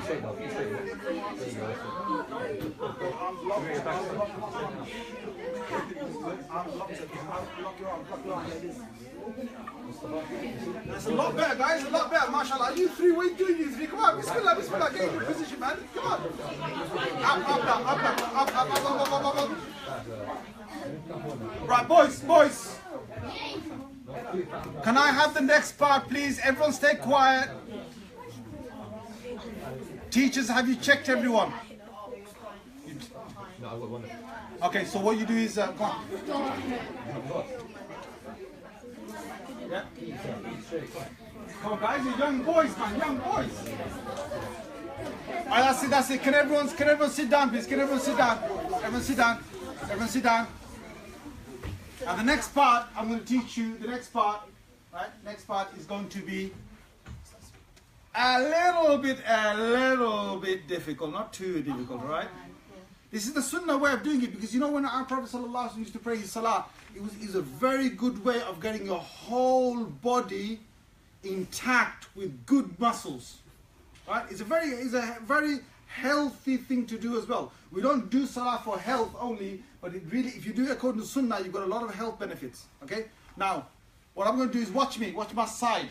straight now. Feet straight. There you go.
Arms locked. Arms locked. Lock your arms. That's a lot better, guys. A lot better. MashaAllah. Are you three? What are you doing, you three? Come on. Bismillah. Get in your position, man. Come on. Up. Right, boys. Can I have the next part, please? Everyone stay quiet. Teachers, have you checked everyone?
No, I've got one.
Okay, so what you do is, come on. Yeah. Come on, guys, you're young boys, man, young boys. Alright, that's it. Can everyone sit down, please? Everyone sit down. And the next part, I'm going to teach you, Next part is going to be a little bit difficult, not too difficult, right? This is the sunnah way of doing it, because you know when our Prophet ﷺ used to pray his Salah, it was a very good way of getting your whole body intact with good muscles, right? It's a very healthy thing to do as well. We don't do Salah for health only, but it really, if you do it according to sunnah, you've got a lot of health benefits, okay? Now, what I'm going to do is watch my side,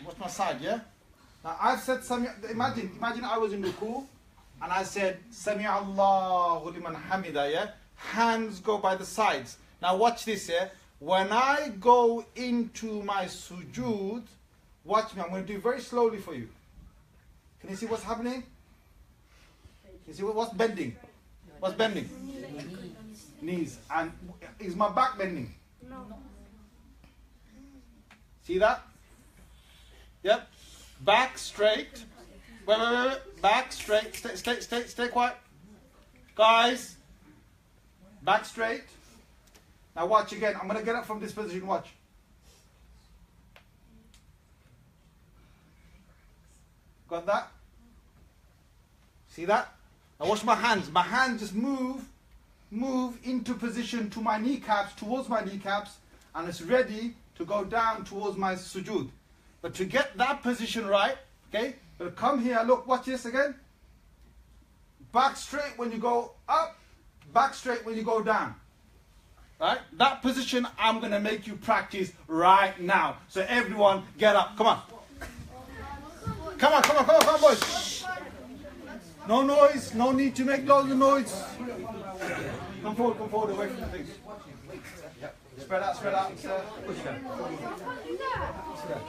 yeah? Now, I've said, imagine I was in ruku, and I said, Sami Allahu liman hamida, yeah? Hands go by the sides. Now watch this, yeah? When I go into my sujood, watch me, I'm going to do it very slowly for you. Can you see what's happening? You see what's bending? What's bending? Knees. And is my back bending?
No.
See that? Yep. Back straight. Wait. Back straight. Stay quiet. Guys. Back straight. Now watch again. I'm going to get up from this position. Watch. Got that? See that? Now watch my hands. My hands just move into position to my kneecaps, towards my kneecaps, and it's ready to go down towards my sujood. But to get that position right, okay, but come here, look, watch this again. Back straight when you go up, back straight when you go down. Right? That position I'm going to make you practice right now. So everyone get up. Come on. Come on, boys. No noise. No need to make loads of noise. Come forward away from the thing. Spread out, sir.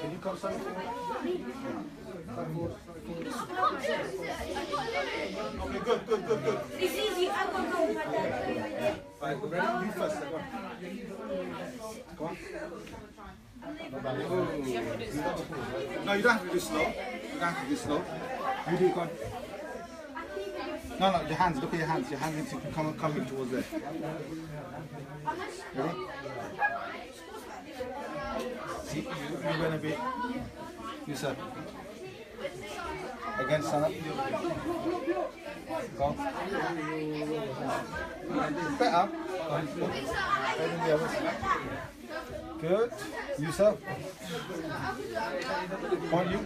Can you come stand? Okay, good.
It's easy. I can go with that.
Right, ready? You first. Go on. No, you don't have to do slow. You do it, go on. No, your hands. Look at your hands. Your hands need to come in towards there. Ready? See, you're going to be... You, sir. Again, stand up. Go on. Better. Better than the others. Good. You, sir. Point you.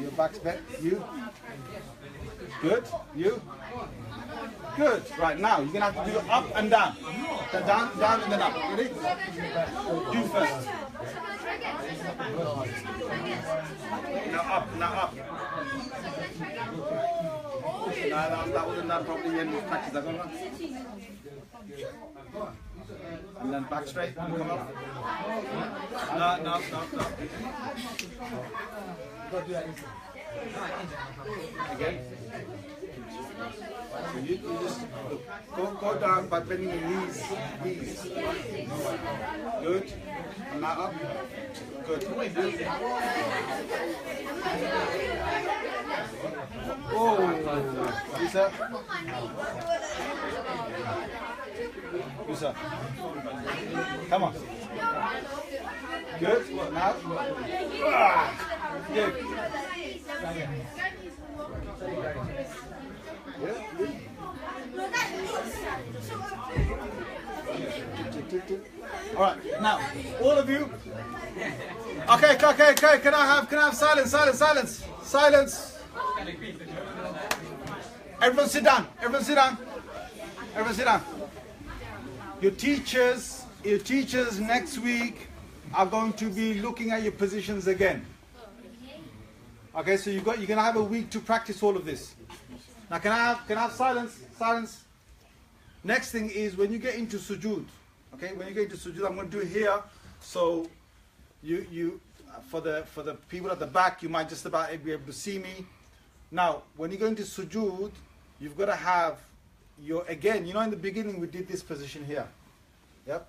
Your back's back. You. Good. You. Good. Right, now you're going to have to do up and down. Down and then up. Ready? You first. Now up. That wasn't done properly in practice. And then back straight and come up. No. Again. So you just go down by bending your knees. Good. And now up. Good. Oh, Lisa. Come on. Good. Now. Good. All right, now all of you. Okay. Can I have silence? Everyone sit down. Your teachers next week are going to be looking at your positions again. Okay, so you're gonna have a week to practice all of this. Now, can I have silence? Next thing is when you get into sujood. Okay, when you get into sujood, I'm going to do it here. So, you for the people at the back, you might just about be able to see me. Now, when you go into sujood, you've got to have your again. You know, in the beginning we did this position here. Yep,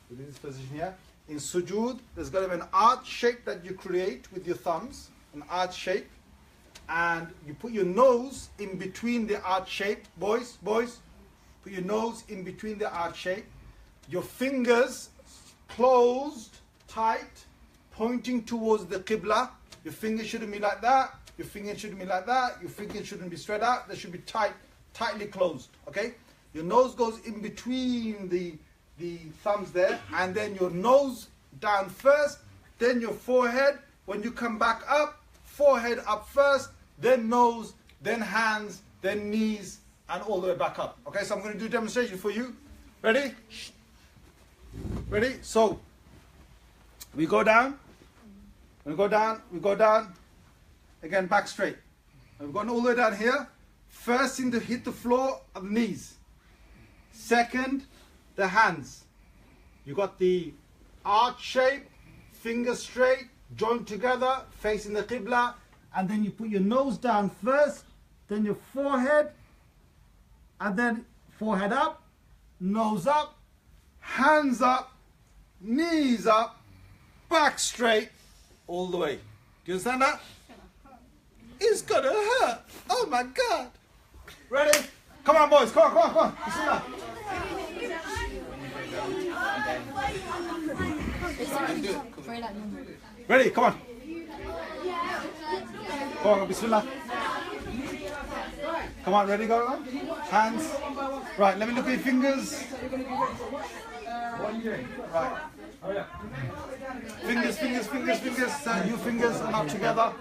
we did this position here. In sujood, there's got to be an arch shape that you create with your thumbs. An arch shape, and you put your nose in between the arch shape. Boys, put your nose in between the arch shape. Your fingers closed, tight, pointing towards the Qibla. Your fingers shouldn't be like that. Your fingers shouldn't be like that. Your fingers shouldn't be spread out. They should be tightly closed. Okay. Your nose goes in between the thumbs there, and then your nose down first, then your forehead. When you come back up, forehead up first, then nose, then hands, then knees, and all the way back up. Okay, so I'm going to do a demonstration for you. Ready? So, we go down. We go down. Again, back straight. We've gone all the way down here. First thing to hit the floor are the knees. Second, the hands. You got the arch shape, fingers straight, joined together, facing the Qibla, and then you put your nose down first, then your forehead, and then forehead up, nose up, hands up, knees up, back straight, all the way. Do you understand that? It's gonna hurt. Oh my God. Ready? Come on, boys. Come on. Bismillah. Ready? Come on. Bismillah. Come on, ready? Go on. Hands. Right, let me look at your fingers. Right. Fingers. Your fingers are not together.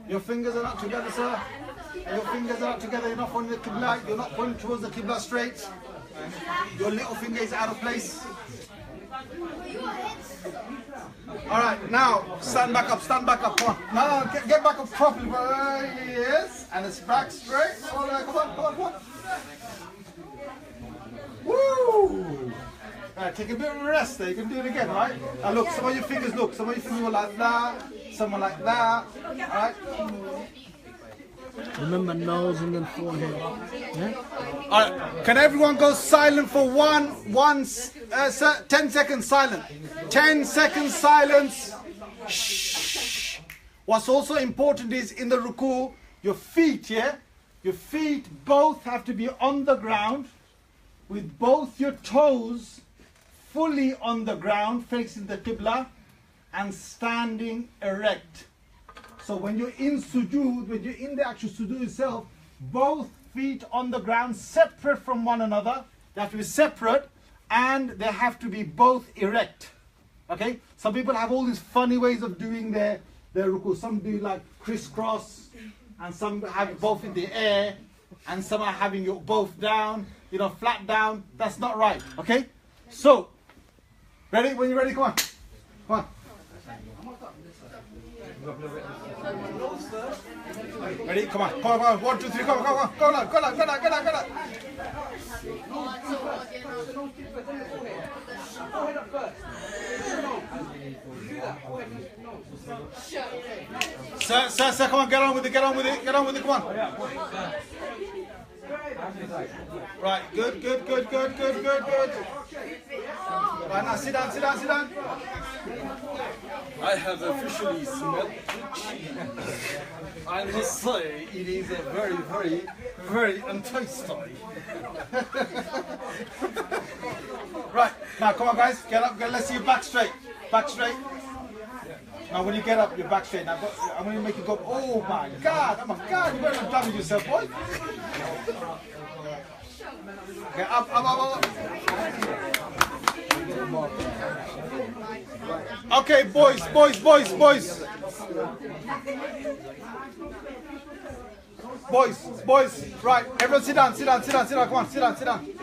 Your fingers are not together, sir. Your fingers are not together. You're not pointing the Qibla. You're not pointing towards the Qibla straight. Your little finger is out of place. Alright, now stand back up. Come on. No, get back up properly. Yes. And it's back straight. All right, come on. Woo! Right, take a bit of a rest there. You can do it again, right? Now look, some of your fingers look. Some of your fingers were like that. Some are like that. Alright?
Remember nose and then forehead. Yeah?
Alright, can everyone go silent for 10 seconds silent? 10 seconds silence. Shh. What's also important is in the ruku, your feet, yeah? Your feet both have to be on the ground with both your toes fully on the ground facing the Qibla and standing erect. So when you're in sujood, when you're in the actual sujood itself, both feet on the ground separate from one another. They have to be separate and they have to be both erect. Okay? Some people have all these funny ways of doing their ruku. Some do like crisscross and some have it both in the air and some are having it both down, you know, flat down. That's not right. Okay? So, ready? When you're ready, come on. Come on. Ready? Come on. Come on. 1, 2, 3. Come on. Come on. Go on. Go on. Go on. Go on. Go on. Sir, come on. Get on with it. Get on with it. Get on with it. Come on. Right. Good. Right, now sit down.
I have officially smelled I must say it is a very enticing.
Right, now come on guys, get up, let's see your back straight. Back straight. Now when you get up, your back straight. Now I'm going to make you go, oh my God, you better not damage yourself, boy. Okay, up. Okay, boys. Boys, right, everyone sit down, come on, sit down. We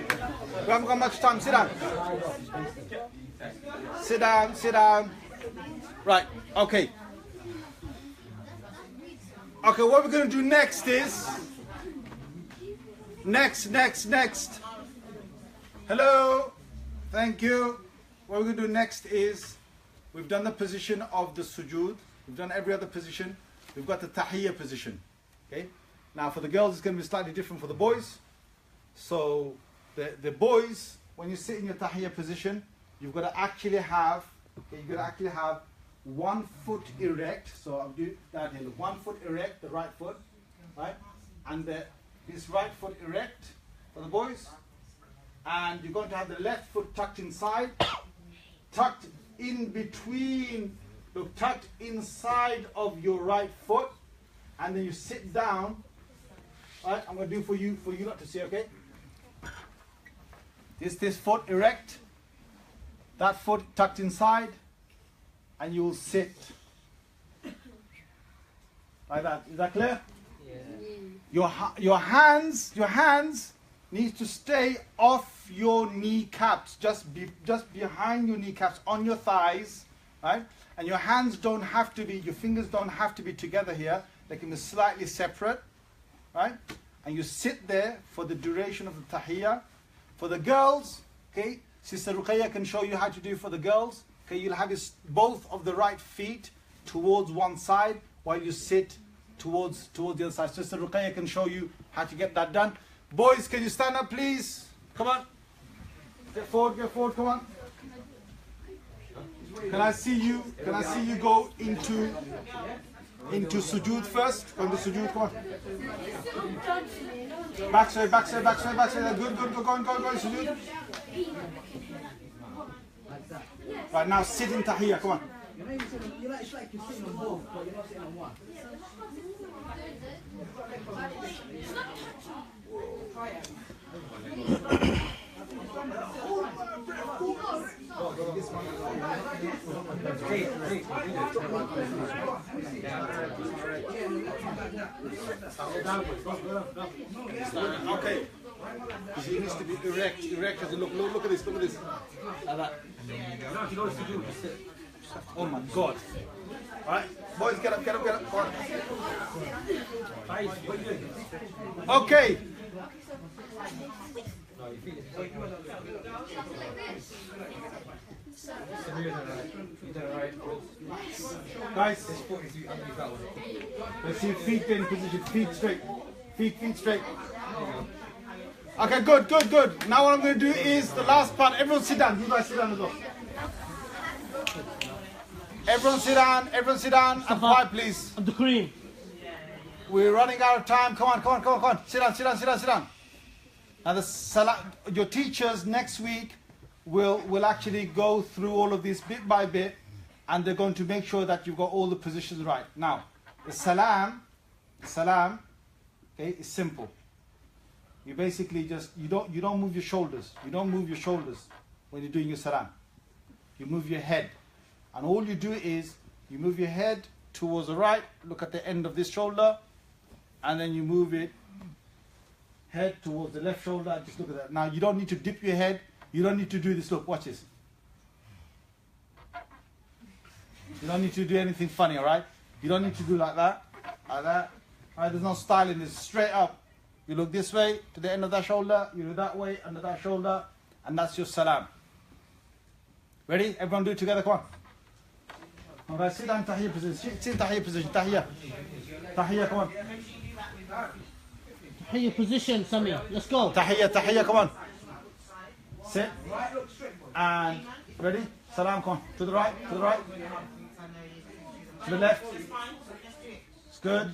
haven't got much time, sit down. Right, okay. Okay, what we're going to do next is, next. Hello, thank you. What we're going to do next is, we've done the position of the sujood, we've done every other position, we've got the tahiyyah position, okay? Now for the girls it's going to be slightly different for the boys. So the boys, when you sit in your tahiyyah position, you've got to actually have 1 foot erect. So I'll do that here. 1 foot erect, the right foot, right? And this right foot erect for the boys. And you're going to have the left foot tucked inside, tucked in between, tucked inside of your right foot. And then you sit down. Alright, I'm going to do for you not to see, okay? This foot erect, that foot tucked inside, and you will sit like that. Is that clear? Yeah. Your hands need to stay off your kneecaps, just behind your kneecaps, on your thighs, right? And your hands don't have to be, your fingers don't have to be together here. They can be slightly separate. Right? And you sit there for the duration of the tahiyyah. For the girls, okay, Sister Ruqayya can show you how to do it for the girls. Okay, you'll have both of the right feet towards one side while you sit towards the other side. Sister Ruqayya can show you how to get that done. Boys, can you stand up, please? Come on. Get forward, come on. Can I see you go into sujood first? Go into sujood, come on. Back straight. Good. Go in sujood. Right, now sit in tahiyyah, come on.
It's like you're sitting on both, but you're not sitting on one.
Okay. He needs to be erect. Look at this. Like that. Oh my God. Alright, boys, get up. Come on. Okay.
No, your feet is
Something like this.
Samir done right. You done right.
Guys,
This foot is underneath that one.
let's see feet in position. Feet straight. Feet straight. Okay, good. Now what I'm going to do is the last part. Everyone sit down. You guys sit down as well. Everyone sit down. And quiet, please.
And the cream.
We're running out of time. Come on. Sit down. Now the Salah, your teachers next week will actually go through all of this bit by bit, and they're going to make sure that you've got all the positions right. Now, the salam, okay, is simple. You basically just you don't move your shoulders. You don't move your shoulders when you're doing your salam. You move your head, and all you do is you move your head towards the right. Look at the end of this shoulder, and then you move it head towards the left shoulder. Just look at that. Now you don't need to dip your head. You don't need to do this. Look, watch this. You don't need to do anything funny, all right? You don't need to do like that. All right, there's no style in this. Straight up. You look this way to the end of that shoulder. You look that way under that shoulder, and that's your salam. Ready? Everyone do it together. Come on. All right, sit down. Tahiyya position. Sit in tahiyya position. Tahiyya. Come on.
Tahiyya position, Samir. Let's go.
Tahiyya. Come on. Sit. And ready? Salam. Come on. To the right. To the left. It's good.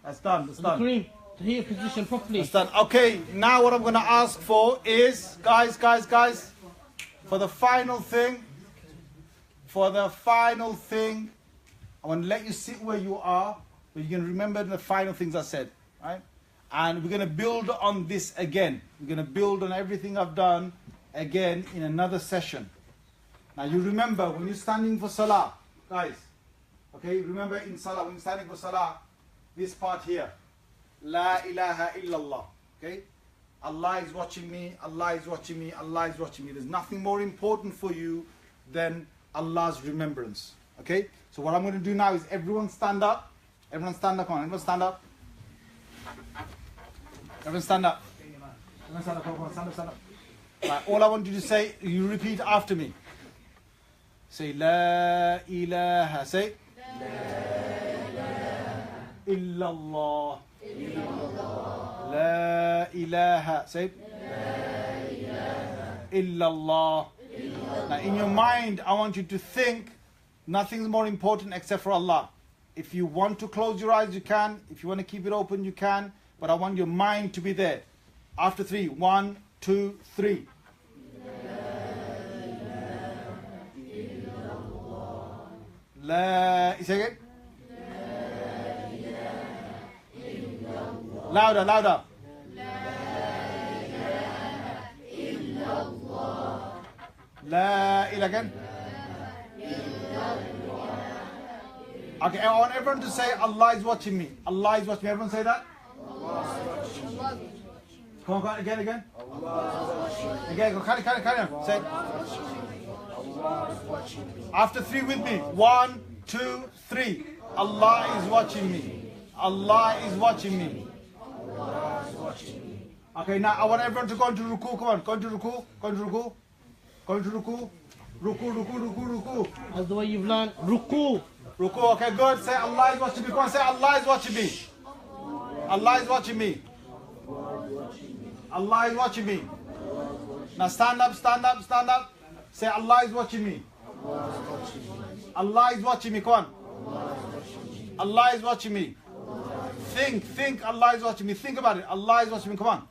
That's done.
The cream. Tahiyya position properly.
That's done. Okay, now what I'm going to ask for is, guys, for the final thing, I want to let you sit where you are, but you're going to remember the final things I said, right? And we're going to build on this again. We're going to build on everything I've done again in another session. Now you remember when you're standing for Salah, guys, okay, remember in Salah, when you're standing for Salah, this part here, La ilaha illallah, okay? Allah is watching me, Allah is watching me, Allah is watching me. There's nothing more important for you than Allah's remembrance, okay? So what I'm going to do now is everyone stand up. Everyone stand up, come on, everyone stand up. Everyone stand up. Everyone stand up, come on, stand up. Right, all I want you to say, you repeat after me. Say La ilaha, say La ilaha illallah. La ilaha, say illallah. Now in your mind, I want you to think nothing's more important except for Allah. If you want to close your eyes, you can. If you want to keep it open, you can. But I want your mind to be there. After 3, 1, 2, 3. La, say it. Louder. La ilaha again. Okay, I want everyone to say Allah is watching me. Allah is watching me. Everyone say that? Come on, again. Again, go, carry on. Say it. After 3 with me. 1, 2, 3. Allah is watching me. Allah is watching me. Okay, now I want everyone to go into ruku. Come on, go into ruku. Ruku.
That's the way you've learned. Ruku.
Ruku, okay, good. Say Allah is watching me. Come on, say Allah is watching me. Allah is watching me. Allah is watching me. Now stand up. Say Allah is watching me. Allah is watching me. Come on. Allah is watching me. Think Allah is watching me. Think about it. Allah is watching me. Come on.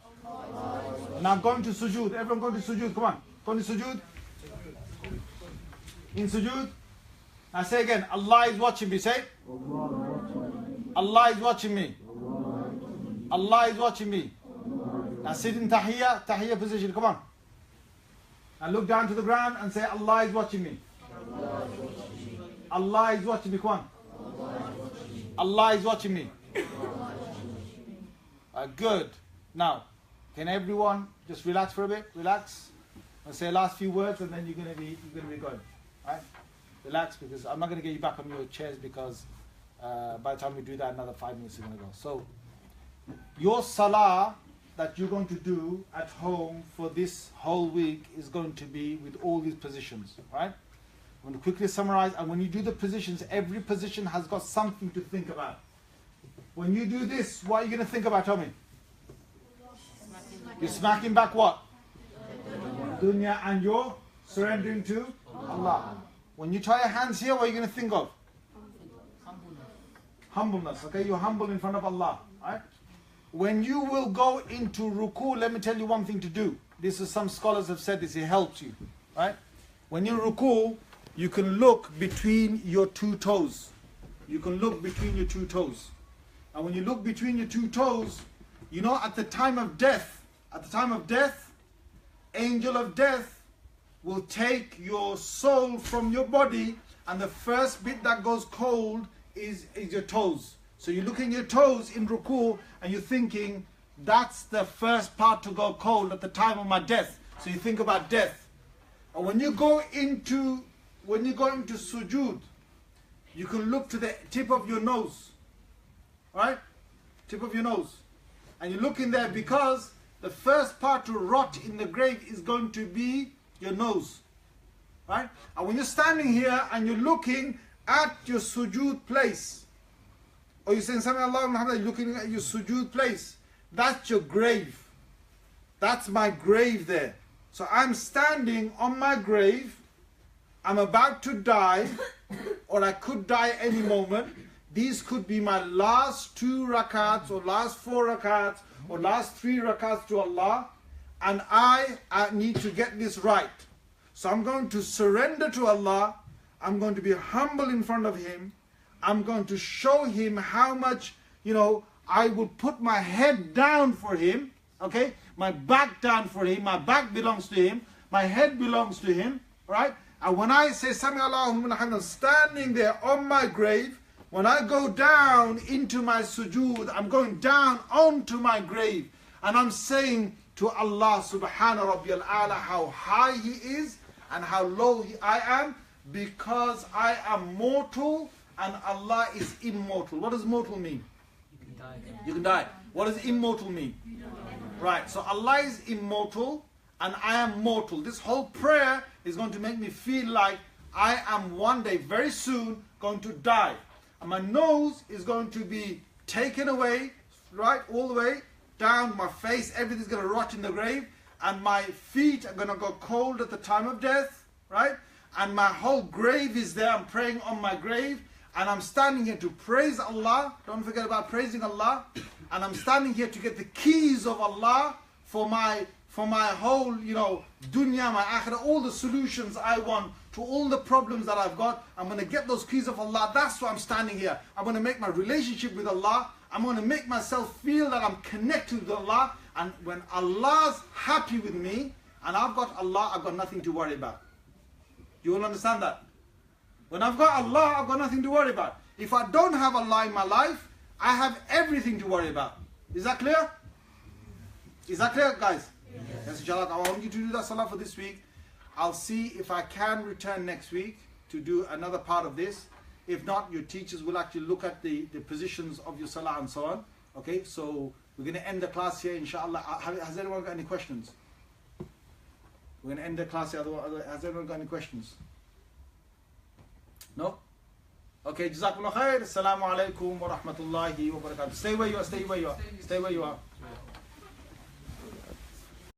Now I'm going to sujood. Everyone go to sujood. Come on. Go to sujood. In sujood. Now say again. Allah is watching me. Say. Allah is watching me. Allah is watching me. Now sit in tahiyya position. Come on. Now look down to the ground and say Allah is watching me. Allah is watching me. Come on. Allah is watching me. Good. Now, can everyone just relax for a bit? Relax. I'll say last few words and then you're gonna be good. Right? Relax, because I'm not gonna get you back on your chairs, because by the time we do that, another 5 minutes is gonna go. So your salah that you're going to do at home for this whole week is going to be with all these positions, right? I'm going to quickly summarize, and when you do the positions, every position has got something to think about. When you do this, what are you going to think about, Tommy? You're smacking back what? Dunya, and you're surrendering to Allah. When you tie your hands here, what are you going to think of? Humbleness, okay? You're humble in front of Allah, right? When you will go into ruku, let me tell you one thing to do. This is, some scholars have said this, it helps you, right? When you ruku, you can look between your two toes. You can look between your two toes. And when you look between your two toes, you know, at the time of death, angel of death will take your soul from your body, and the first bit that goes cold is your toes. So you're looking at your toes in ruku, and you're thinking, that's the first part to go cold at the time of my death. So you think about death. And when you go into sujood, you can look to the tip of your nose, right? Tip of your nose. And you look in there, because the first part to rot in the grave is going to be your nose, right? And when you're standing here and you're looking at your sujood place, or you're saying something, Allah Muhammad, you're looking at your sujood place, that's your grave. That's my grave there. So I'm standing on my grave, I'm about to die, or I could die any moment. These could be my last 2 rakats, or last 4 rakats, or last 3 rakats to Allah, and I need to get this right. So I'm going to surrender to Allah, I'm going to be humble in front of Him, I'm going to show Him how much, I will put my head down for Him, okay? My back down for Him, my back belongs to Him, my head belongs to Him, right? And when I say Sami Allahumma hamdan, standing there on my grave, when I go down into my sujood, I'm going down onto my grave, and I'm saying to Allah subhanahu rabbiyal a'la how high He is and how low I am, because I am mortal and Allah is immortal. What does mortal mean? You can die. What does immortal mean? Right, so Allah is immortal and I am mortal. This whole prayer is going to make me feel like I am one day, very soon, going to die. And my nose is going to be taken away, right, all the way down, my face, everything's going to rot in the grave, and my feet are going to go cold at the time of death, right? And my whole grave is there, I'm praying on my grave, and I'm standing here to praise Allah. Don't forget about praising Allah. And I'm standing here to get the keys of Allah for my whole, dunya, my akhirah, all the solutions I want to all the problems that I've got. I'm going to get those keys of Allah. That's why I'm standing here. I'm going to make my relationship with Allah. I'm going to make myself feel that I'm connected with Allah. And when Allah's happy with me, and I've got Allah, I've got nothing to worry about. You all understand that? When I've got Allah, I've got nothing to worry about. If I don't have Allah in my life, I have everything to worry about. Is that clear? Is that clear, guys? Yes, inshallah. I want you to do that salah for this week. I'll see if I can return next week to do another part of this. If not, your teachers will actually look at the positions of your salah and so on. Okay, so we're going to end the class here, inshallah. Has anyone got any questions? We're going to end the class here. Has anyone got any questions? No? Okay, Jazakumullah khair. Assalamu alaikum wa rahmatullahi wa barakatuh. Stay where you are, stay where you are. Stay where you are.